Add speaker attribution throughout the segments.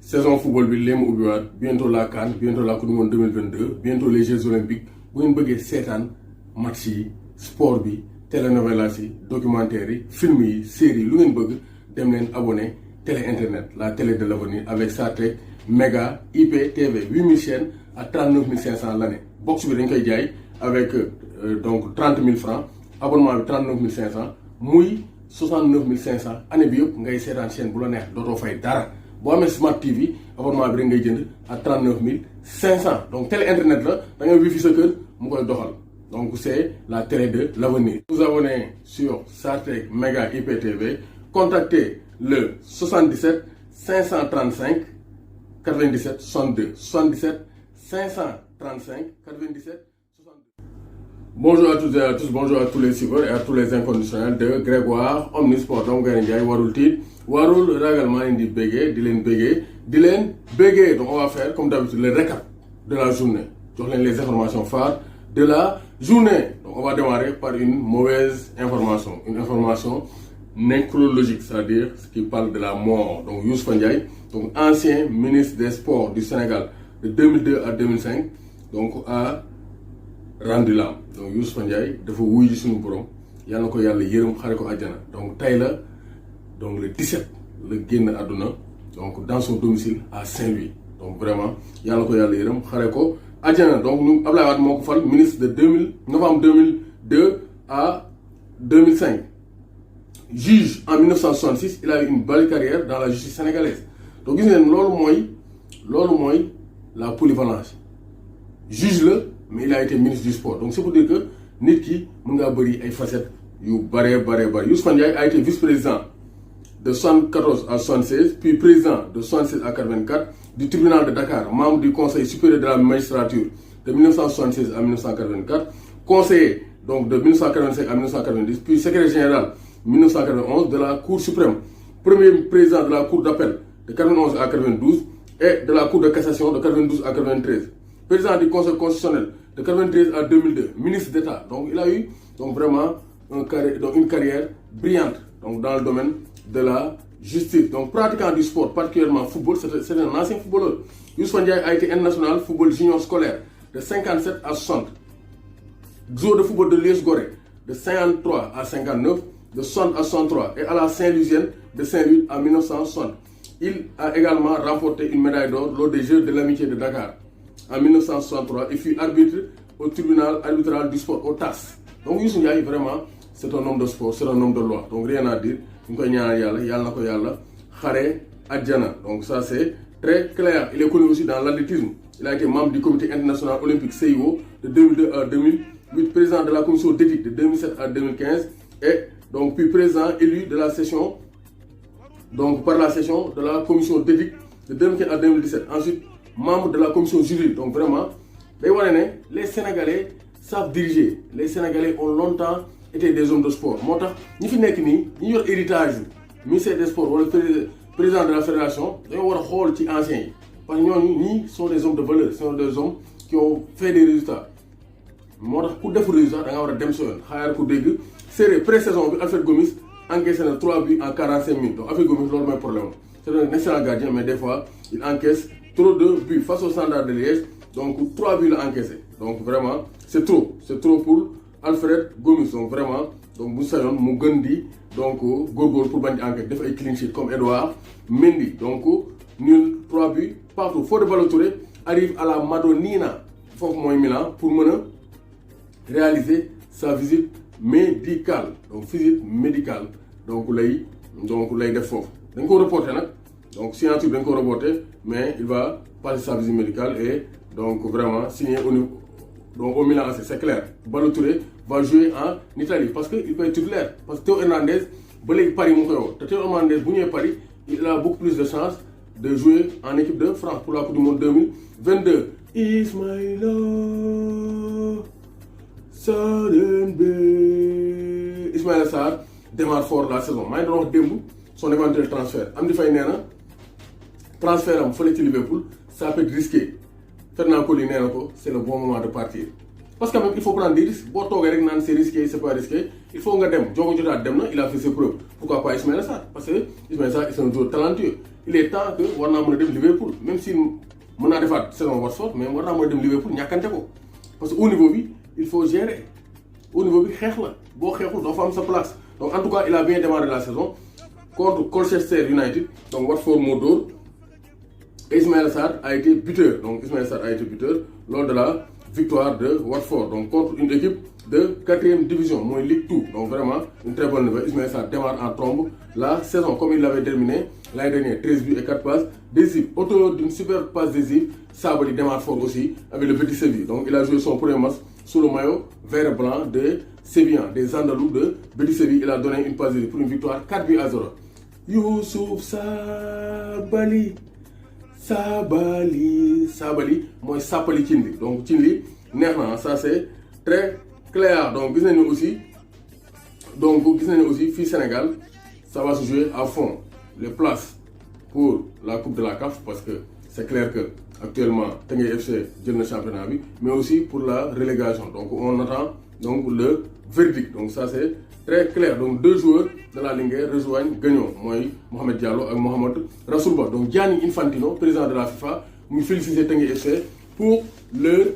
Speaker 1: saison football bi léemu ubbiwaat bientôt la CAN bientôt la Coupe du Monde 2022 bientôt les Jeux olympiques bu ngeen bëggee seetaan match yi sport bi télénovelas yi documentaires yi film yi séries lu ngeen bëgg dem leen abonné télé internet la télé de l'avenir avec Sartec Méga IPTV 8000 chaînes à 39 500 l'année box bi dañ koy jaay avec donc 30 000 francs abonnement bi 39 500 muy 69 500 année bi yëpp ngay seetaan chaîne bu la neex dootoo fay dara boo amee Smart TV abonnement bi rek ngay jënd à 39 500 donc télé internet la da ngay wifi sa kër mu koy doxal donc c'est la télé de l'avenir. Vous abonnez sur Sartec Méga IPTV, contactez le 77 535 97 62 77 535 97 62. Bonjour à toutes et à tous, bonjour à tous les suiveurs et à tous les inconditionnels de Grégoire Omnisport. Donc Gaye Ndiaye warul tiit warul ragal maa leen di béggee di leen béggee donc on va faire comme d'habitude le récap de la journée jox leen les informations phares de la journée. Donc on va démarrer par une mauvaise information, une information nécrologique, c'est-à-dire ce qui parle de la mort. Donc Youssoupha Ndiaye, donc ancien ministre des Sports du Sénégal de 2002 à 2005, donc a rendu l'âme. Donc Youssoupha Ndiaye dafa wuy ji suñu borom yàlla na ko yàlla yërëm xare ko àjjana. Donc tey la donc le 17 la génn àdduna donc dans son domicile à Saint-Louis. Donc vraiment yàlla na ko yàlla yërëm xare ko àjjana. Donc ñu Abdoulaye Wade moo ko fal ministre de novembre 2002 à 2005. Juge en 1966, il a eu une belle carrière dans la justice sénégalaise. Donc gis ngeen loolu mooy la polyvalence. Juge la mais il a été ministre du sport. Donc c'est pour dire que nit ki mën ngaa bëri ay facettes yu bare. Youssoupha Ndiaye a été vice-président de 74 à 76, puis président de 76 à 84 du tribunal de Dakar, membre du conseil supérieur de la magistrature de 1976 à 1984, conseiller donc de 1985 à 1990, puis secrétaire général 1991 de la Cour suprême, premier président de la Cour d'appel de 91 à 92 et de la Cour de cassation de 92 à 93, président du Conseil constitutionnel de 93 à 2002, ministre d'État. Donc il a eu donc vraiment une carrière brillante donc dans le domaine de la justice. Donc pratiquant du sport, particulièrement football, c'est un ancien footballeur. Youssoupha Ndiaye a été international football junior scolaire de 57 à 60, joueur de football de l'US Gorée de 53 à 59, de 60 à 63 et à la Saint-Louisienne de Saint-Louis en 1960. Il a également remporté une médaille d'or lors des Jeux de l'amitié de Dakar en 1963 et fut arbitre au tribunal arbitral du sport au TAS. Donc Youssoupha Ndiaye vraiment c'est un homme de sport, c'est un homme de loi. Donc rien à dire. ñu koy ñaanal yàlla na ko yàlla xare àjjana. Donc ça c'est très clair. Il est connu aussi dans l'athlétisme. Il a été membre du comité international olympique CIO de 2002 à 2008, président de la commission d'éthique de 2007 à 2015 et donc puis président élu de la session donc par la session de la commission d'éthique de 2015 à 2017. Ensuite membre de la commission juridique. Donc vraiment day wane ne les Sénégalais savent diriger. Les Sénégalais ont longtemps étaient des hommes de sport. Moo tax ñi fi nekk nii ñi yor héritage ministère des sports wala président de la fédération dañoo war a xool ci anciens yi parce que ñooñu ñii sont des hommes de valeur, sont des hommes qui ont fait des résultats. Moo tax ku defu résultat da nga war a dem sa yoon xaar ku dégg série pré-saison bi Alfred Gomis encaissé na 3 buts en 45 minutes. Donc Alfred Gomis loolu mooy problème c'est un excellent gardien mais des fois il encaisse trop de buts face au Standard de Liège. Donc 3 buts la encaissé. Donc vraiment c'est trop pour Alfred Gomis. Donc vraiment donc bu sañoon mu gën di donc góorgóorlu pour bañ di enquête def ay clean sheet comme Edouard Mendy. Donc nul 3 buts partout. Fodé Ballo-Touré arrive à la Madonnina foofu mooy Milan pour mën a réaliser sa visite médicale. Donc visite médicale donc lay def foofu dañ ko reporter nag donc signature dañ ko reporter mais il va passer sa visite médicale et donc vraiment signer au Milan AC, c'est clair. Ballo-Touré va jouer en Italie parce que il peut être titulaire. Parce que Théo Hernandez ba léegi Paris mu koy woo te Théo Hernandez bu ñëwee Paris il a beaucoup plus de chances de jouer en équipe de France pour la Coupe du Monde 2022. Ismaïla Sarr démarre fort la saison. Maa ngi doon wax démb son éventuel transfert. Amdy Faye nee na transfert am fële ci Liverpool ça peut être risqué. Fernand Coly nee na ko c'est le bon moment de partir parce que même il faut prendre des risques. Boo toogee rek naan c'est risqué c'est pas risqué il faut nga dem Diogo Jota dem na il a fait ses preuves. Pourquoi pas Ismaïla Sarr parce que Ismaïla Sarr c'est un joueur talentueux. il est temps que war naa mën a dem Liverpool même si mën naa defaat saison Watford mais war naa mën a dem Liverpool ñàkkante ko parce que au niveau bi il faut gérer au niveau bi xeex la boo xeexul doo fa am sa place donc en tout cas il a bien démarré la saison contre Colchester United donc Watford moo dóor Ismaïla Sarr a été buteur donc Ismaïla Sarr a été buteur lors de la victoire de Watford donc contre une équipe de 4e division mooy Ligue 2 donc vraiment une très bonne nouvelle. Ismaïla Sarr démarre en trombe la saison comme il l'avait terminé l'année dernière, 13 buts et 4 passes décisives. Auteur d'une super passe décisive, Sabaly démarre fort aussi avec le Betis Séville. Donc il a joué son premier match sous le maillot vert et blanc des Sévillans, des Andalous de Betis Séville. Il a donné une passe décisive pour une victoire 4 buts à 0. Youssouf Sabaly mooy Sabaly Cindi donc Cindi neex na ça c'est très clair. Donc gis nañu aussi fii Sénégal ça va se jouer à fond les places pour la coupe de la CAF parce que c'est clair que actuellement Teungueth FC jël na championnat bi mais aussi pour la relégation donc on attend donc le verdict donc ça c'est très clair. Donc 2 joueurs de la Linguère rejoignent Guignon mooy Mohamed Diallo ak Mohamed Rassoul Ba. Donc Gianni Infantino président de la FIFA mu félicité Teungueth FC pour leur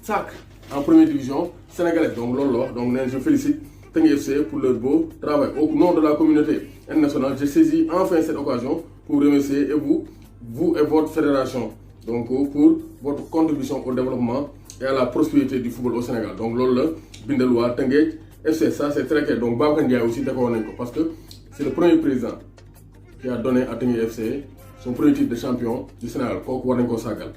Speaker 1: sacre en première division sénégalaise donc loolu la wax donc nee je félicite Teungueth FC pour leur beau travail. Au nom de la communauté internationale, je saisis enfin cette occasion pour remercier vous et votre fédération donc pour votre contribution au développement et à la prospérité du football au Sénégal. Donc loolu la bindal waa Teungueth FC, ça c'est très clair. Donc Babacar Ndiaye aussi d'accord nañ ko parce que c'est le premier président qui a donné à Teungueth FC son premier titre de champion du Sénégal kooku war nañ koo sàggal.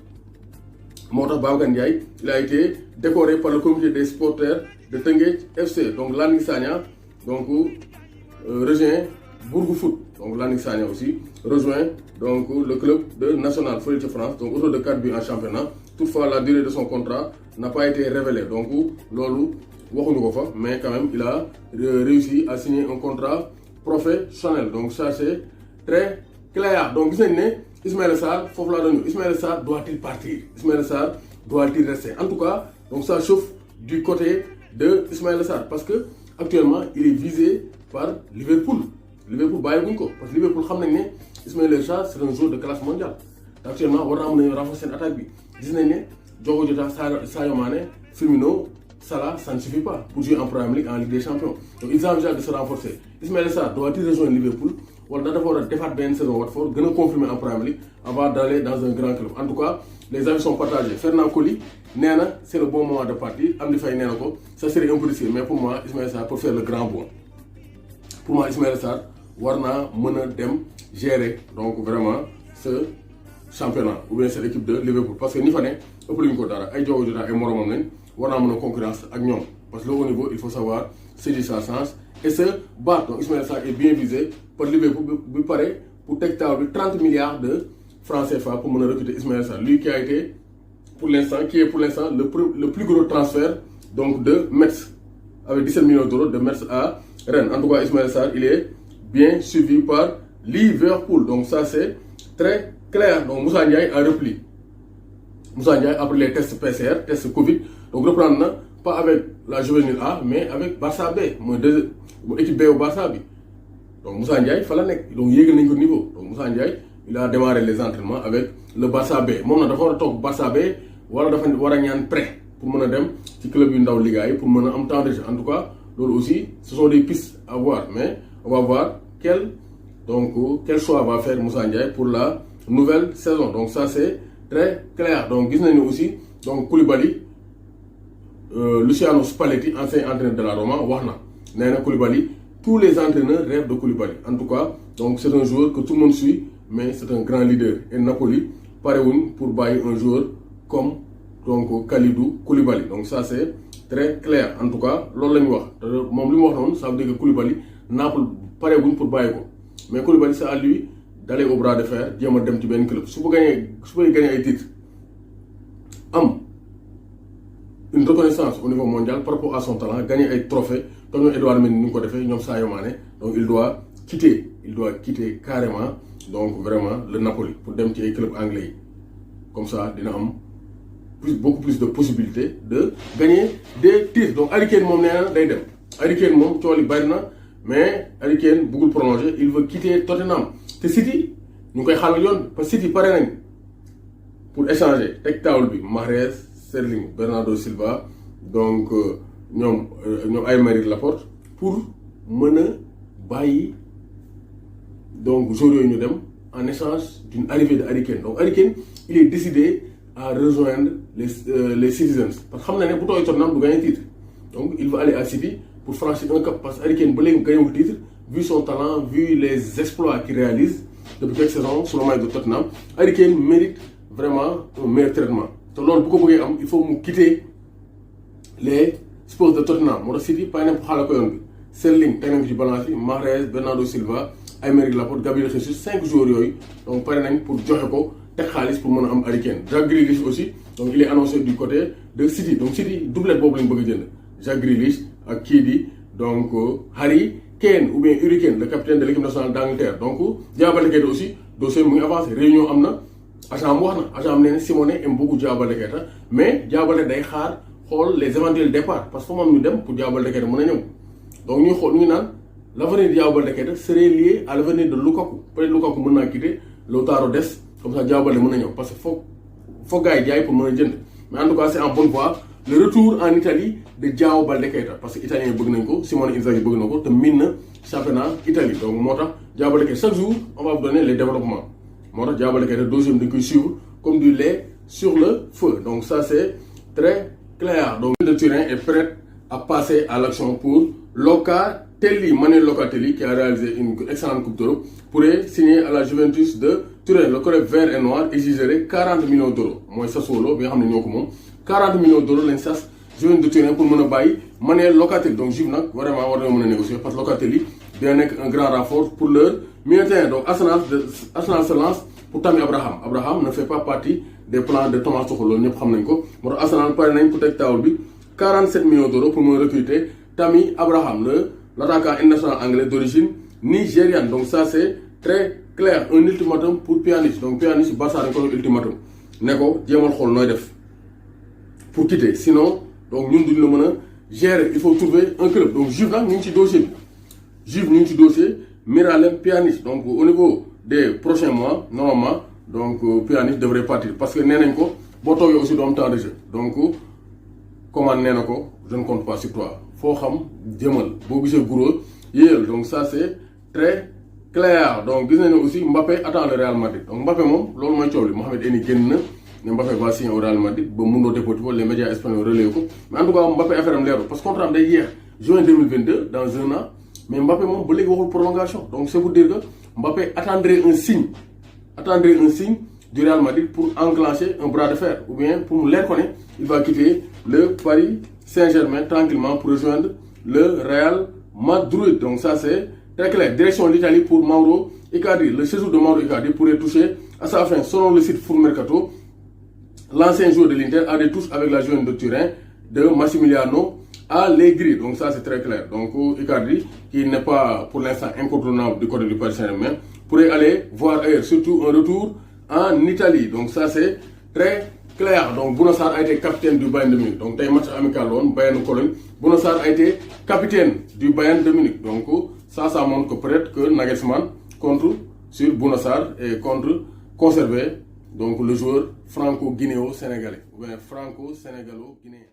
Speaker 1: moo tax Babacar Ndiaye il a été décoré par le comité des supporters de Teungueth FC. Donc Landing Sagna donc rejoint Bourg Foot. Donc Landing Sagna aussi rejoint donc le club de National fële ca France donc autour de 4 buts en championnat. Toutefois la durée de son contrat n'a pas été révélée donc loolu waxuñu ko fa mais quand même il a réussi à signer un contrat professionnel donc ça c'est très clair. Donc gis nañ ne Ismaïla Sarr foofu laa doon Ismaïla Sarr doit-il partir? Ismaïla Sarr doit-il rester? En tout cas donc ça chauffe du côté de Ismaïla Sarr parce que actuellement il est visé par Liverpool bàyyiwuñ ko parce que Liverpool xam nañ ne Ismaïla Sarr c'est un joueur de classe mondiale actuellement war naa mën a renforcer seen attaque bi gis nañ ne Diogo Jota Sadio Mané Firmino Salah ça ne suffit pas pour jouer en Premier League en Ligue des Champions donc ils envisagent de se renforcer. Ismaïla Sarr doit-il rejoindre Liverpool wala dafa war a defaat benn saison Watford gën a confirmer en Premier League avant d'aller dans un grand club. En tout cas les avis sont partagés. Fernand Coly nee na c'est le bon moment de partir. Amdi Faye nee na ko ça serait un peu risqué mais pour moi Ismaïla Sarr peut faire le grand bond. Pour moi Ismaïla Sarr war naa mën a dem gérer donc vraiment ce championnat ou bien cette équipe de Liverpool parce que ni fa ne ëpp luñu ko dara ay Diogo Jota ay moromam lañ war naa mën a concurrence ak ñoom parce que le haut niveau il faut savoir saisir sa chance et se battre. Donc Ismaïla Sarr est bien visé par Liverpool bi pare pour teg taw bi 30 milliards de francs CFA pour mën a recruter Ismaïla Sarr lui qui a été pour l'instant le plus gros transfert donc de Metz avec 17 millions d'euros de Metz à Rennes. En tout cas Ismaïla Sarr il est bien suivi par Liverpool donc ça c'est très clair. Donc Moussa Ndiaye en repli. Moussa Ndiaye après les tests PCR tests Covid donc reprendre na pas avec la juvénile A mais avec Barça B mooy équipe B au Barça bi donc Moussa Ndiaye fa la nekk donc yéegal nañ ko niveau donc Moussa Ndiaye il a démarré les entraînements avec le Barça B moom nag dafa war a toog Barça B wala dafa war a ñaan prêt pour mën a dem ci club yu ndaw Liga yi pour mën a am temps de jeu. En tout cas loolu aussi ce sont des pistes à voir mais on va voir quel choix va faire Moussa Ndiaye pour la nouvelle saison. Donc ça c'est très clair. Donc gis nañu aussi donc Koulibaly Luciano Spalletti ancien entraîneur de la Roma wax na nee na Koulibaly tous les entraîneurs rêvent de Koulibaly. En tout cas donc c'est un joueur que tout le monde suit mais c'est un grand leader et Napoli parewuñ pour bàyyi un joueur comme donc Kalidou Koulibaly. Donc ça c'est très clair. En tout cas loolu la ñu wax moom li mu wax noonu ça veut dire que Koulibaly Naples parewuñ pour bàyyi ko mais Koulibaly c'est à lui d'aller au bras de fer jéem a dem ci benn club su bëggee gagné ay titres am une reconnaissance au niveau mondial par rapport à son talent gagner ay trophées comme ñoom Edouard Mendy ni ñu ko defee ñoom Sadio Mané donc il doit quitter carrément donc vraiment le Napoli pour dem ci ay club anglais yi comme ça dina am beaucoup plus de possibilités de gagner des titres. Donc Harry Kane moom nee na day dem Harry Kane moom cool yi bari na mais Harry Kane bëggul prolonger il veut quitter Tottenham te City ñu ngi koy xàllal yoon parce que City pare nañ pour échanger teg table bi Mahrez, Sterling, Bernardo Silva donc ñoom Aymeric Laporte pour mën a bàyyi donc joueurs yooyu ñu dem en échange d'une arrivée de Harry Kane. Donc Harry Kane il est décidé à rejoindre les Citizens parce que xam na ne bu tooy Tottenham du gagner titre donc il va aller à City pour franchir un cap parce que Harry Kane ba léegi gagnewul titre vu son talent vu les exploits qu'il réalise depuis quelques saisons sur le maillot de Tottenham. Harry Kane mérite vraiment un meilleur traitement te loolu bu ko bëggee am il faut mu quitter les Spurs de Tottenham moo tax City pare nañ ko xaaral ko yoon bi Sterling teg nañ ko ci balance bi Mahrez, Bernardo Silva, Aymeric Laporte, Gabriel Jesus 5 joueurs yooyu donc pare nañ pour joxe ko teg xaalis pour mën a am Harry Kane. Jack Grealish aussi donc il est annoncé du côté de City donc City doublette boobu lañ bëgg a jënd Jack Grealish ak kii di donc Harry Kane ou bien Harry Kane le capitaine de l'équipe nationale d'Angleterre donc Diao Baldé Keita aussi dossier mu ngi avancé réunion am na agent mu wax na agent am nee na Simone aime beaucoup Diao Baldé Keita mais Diao Baldé day xaar xool les éventuels départs parce que foofu am ñu dem pour Diao Baldé Keita mën a ñëw donc ñuy xool ñu ngi naan l'avenir de Diao Baldé Keita serait lié à l'avenir de Lukaku peut-être Lukaku mën naa quitter Lautaro des comme ça Diao Baldé mën na ñëw parce que foog gars yi jaay pour mën a jënd mais en tout cas c'est en bonne voie le retour en Italie de Diao Baldé Keita parce que italien yi bëgg nañ ko Simone Inzaghi bëgg na ko te miin na championnat Italie donc moo tax Diao Baldé Keita chaque jour on va vous donner les développements moo tax Diao Baldé Keita deuxième dañ koy suivre comme du lait sur le feu donc ça c'est très clair. Donc le Turin est prêt à passer à l'action pour Locatelli. Manuel Locatelli qui a réalisé une excellente Coupe d'Europe pourrait signer à la Juventus de Turin. Le club vert et noir exigerait 40 millions d'euros mooy Sassuolo bi nga xam ne ñoo ko moom 40 millions d'euros lañ sas Juventus de Turin pour mën a bàyyi Manuel Locatelli donc Juve nag vraiment war nañoo mën a négocier parce que Locatelli dina nekk un grand renfort pour leur milieu de terrain. Donc Arsenal se lance pour Tammy Abraham. Abraham ne fait pas partie des plans de Thomas Tuchel loolu ñëpp xam nañ ko moo tax Arsenal pare nañ pour teg table bi 47 millions d'euros pour mën a recruter Tammy Abraham l'attaquant international anglais d'origine nigériane. Donc ça c'est très clair un ultimatum pour Pjanic donc Pjanic Barça dañ ko def ultimatum ne ko jéemal xool nooy def pour quitter sinon donc ñun duñ la mën a gérer il faut trouver un club donc Juve nag ñu ngi ci dossier bi Juve ñu ngi ci dossier Miralem Pjanic donc au niveau des prochains mois normalement donc Pjanic devrait partir parce que nee nañ ko boo toogee aussi doo am temps de jeu donc commande nee na ko je ne compte pas sur toi foo xam jëmal boo gisee guro yéyal donc ça c'est très clair. Donc gis nañu aussi Mbappé attend le Real Madrid donc Mbappé moom loolu mooy coow li Mohamed Eni génn na ne Mbappé va signer au Real Madrid ba Mundo Deportivo les médias espagnols relayé ko mais en tout cas Mbappé affaire am leeru parce que contrat am day yéex juin 2022 dans un an mais Mbappé moom ba léegi waxul prolongation donc c'est pour dire que Mbappé attendrait un signe du Real Madrid pour enclencher un bras de fer ou bien pour mu leer ko ne il va quitter le Paris Saint-Germain tranquillement pour rejoindre le Real Madrid. Donc ça c'est très clair. Direction l'Italie pour Mauro Icardi. Le séjour de Mauro Icardi pourrait toucher à sa fin. Selon le site Full Mercato, l'ancien joueur de l'Inter a des touches avec la Juventus de Turin de Massimiliano Allegri. Donc ça c'est très clair. Donc Icardi, qui n'est pas pour l'instant incontournable du côté du Paris Saint-Germain, pourrait aller voir ailleurs, surtout un retour en Italie. Donc ça c'est très clair. Donc Bouna Sarr a été capitaine du Bayern de Munich. Donc tey match amical woon Bayern Cologne. Bouna Sarr a été capitaine du Bayern de Munich. Donc ça montre que peut-être que Nagelsmann compte sur Bouna Sarr et compte conserver donc le joueur franco-guinéo-sénégalais ou bien franco-sénégalo-guinéen.